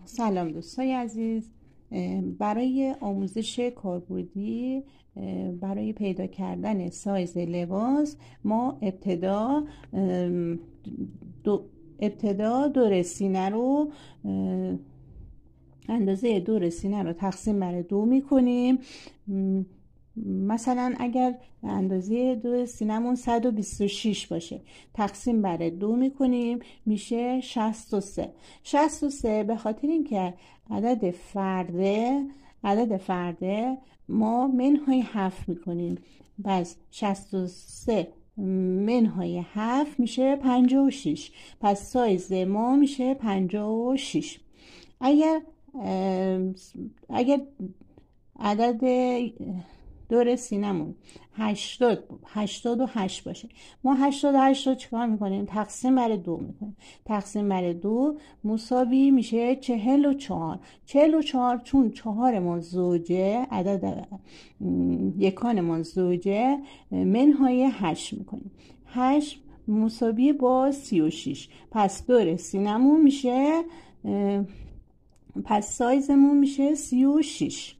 سلام دوستای عزیز. برای آموزش کاربردی برای پیدا کردن سایز لباس ما ابتدا دور سینه رو اندازه دور سینه رو تقسیم بر 2 میکنیم. مثلا اگر اندازه دور سینمون 126 باشه تقسیم بر 2 میکنیم میشه 63. 63 به خاطر اینکه عدد فرده ما منهای 7 میکنیم، پس 63 منهای 7 میشه 56. پس سایز ما میشه 56. اگر عدد دور سینمون 88 باشه، ما 88 رو چیکار میکنیم؟ تقسیم بر 2 میکنیم. تقسیم بر 2 مساوی میشه 44. 44 چون 4 ما زوجه، عدد یکانمان زوجه، منهای 8 میکنیم. 8 مساوی با 36. پس دور سینمون میشه، پس سایزمون میشه 36.